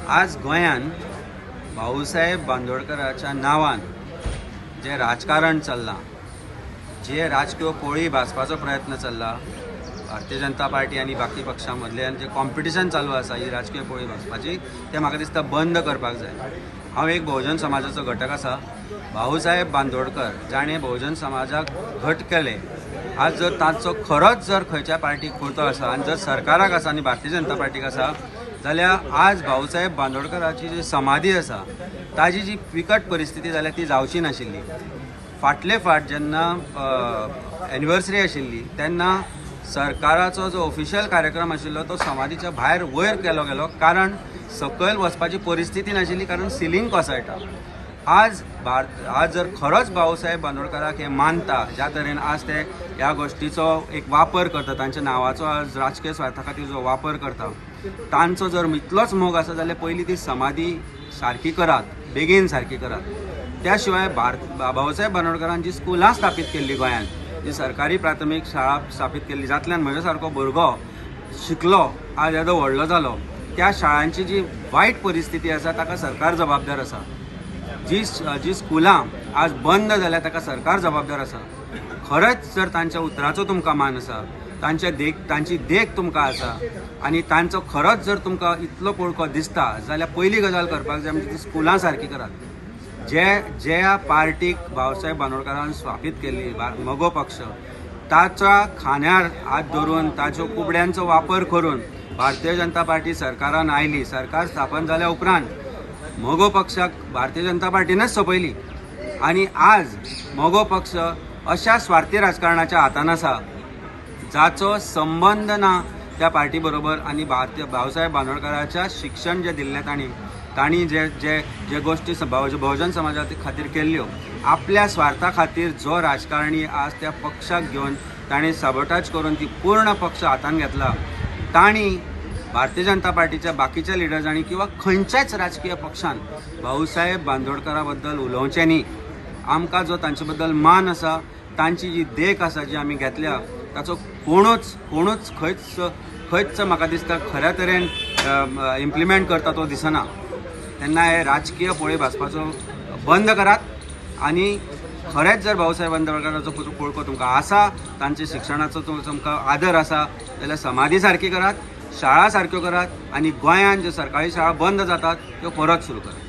आज गोंयान भाऊसाहेब बांदोडकराच्या नांवान जे राजकारण चल्लां, जे राजकीय पोळी भाजपाचो प्रयत्न चल्ला, भारतीय जनता पार्टी आनी बाकी पक्षां मदल्यान जे कॉम्पिटिशन चालू आसा ही राजकीय पोळी भाजपाची, ते म्हाका दिसता बंद करपाक जाय. हांव एक बहुजन समाजाचो घटक आसा. भाऊसाहेब बांदोडकर जाणें बहुजन समाजाक घट केले. आज जर तांचो खरोच जर खंयच्या पार्टीक खुर्तो आसा आनी जर सरकाराक आसा आनी भारतीय जनता पार्टीक आसा जाल्यार आज भाऊसाहेब बांदोडकराची जी समाधी आसा ताजी जी बिकट परिस्थिती जाल्यार ती जावची नाशिल्ली. फाटले फाट जेन्ना एनिवर्सरी आशिल्ली तेन्ना सरकाराचो जो ऑफिशियल कार्यक्रम आशिल्लो तो समाधीच्या भायर वयर केलो गेलो, कारण सकयल वचपाची परिस्थिती नाशिल्ली, कारण सिलींग कोसळटा. आज जर खरोच भाऊसाहेब बांदोडकराक हे मानता, ज्या तरेन आज ते ह्या गोष्टीचो एक वापर करता, तांच्या नांवाचो आज राजकीय स्वार्था खातीर जो वापर करता, तांचो जर इतलोच मोग आसा जाल्यार पयलीं ती समाधी सारकी करात, बेगीन सारकी करात. त्या शिवाय भाऊसाहेब बांदोडकरान जी स्कुलां स्थापीत केल्ली गोंयांत, जी सरकारी प्राथमीक शाळा स्थापीत केल्ली, जातल्यान म्हज्या सारको भुरगो शिकलो, आज येदो व्हडलो जालो, त्या शाळांची जी वायट परिस्थिती आसा ताका सरकार जबाबदार आसा. जी स्कुलां आज बंद जाल्या ताका सरकार जबाबदार आसा. खरेंच जर तांच्या उतराचो तुमकां मान आसा, तांची देख तुमकां आसा आनी तांचो खरोच जर तुमकां इतलो पळको दिसता जाल्यार पयली गजाल करपाक जाय म्हणजे ती स्कुलां सारकी करात. ज्या पार्टीक भाऊसाहेब बांदोडकरान स्थापीत केल्ली मगो पक्ष, ताच्या खांद्यार हात धरून ताच्यो कुबड्यांचो वापर करून भारतीय जनता पार्टी सरकारान आयली. सरकार स्थापन जाल्या उपरांत मगो पक्षाक भारतीय जनता पार्टीनच सोंपयली आनी आज मगो पक्ष अशा स्वार्थी राजकारणाच्या हातान आसा जाचो संबंध ना त्या पार्टी बरोबर. आनी भाऊसाहेब बांदोडकराच्या शिक्षण जे दिल्लें तांणी जे गोष्टी बहुजन समाजा खातीर केल्ल्यो, आपल्या स्वार्था खातीर जो राजकारणी आज त्या पक्षाक घेवन ताणें साबोटाज करून ती पूर्ण पक्ष हातान घेतला, तांणी भारतीय जनता पार्टीच्या बाकीच्या लिडर्सांनी किंवा खंयच्याच राजकीय पक्षान भाऊसाहेब बांदोडकरा बद्दल उलोवचें न्ही. आमकां जो तांचे बद्दल मान आसा, तांची जी देख आसा जी आमी घेतल्या, ताचो कोणूच खंयच म्हाका दिसता खऱ्या तरेन इम्प्लिमेंट करता तो दिसना. तेन्ना हे राजकीय पोळी भाजपाचो बंद करात आनी खरेंच जर भाऊसाहेब बांदोडकराचो पळको तुमकां आसा, तांच्या शिक्षणाचो तुमकां आदर आसा जाल्यार समाधी सारकी करात, शाळा सारक्यो करात आनी गोंयांत ज्यो सरकारी शाळा बंद जातात त्यो परत सुरू करात.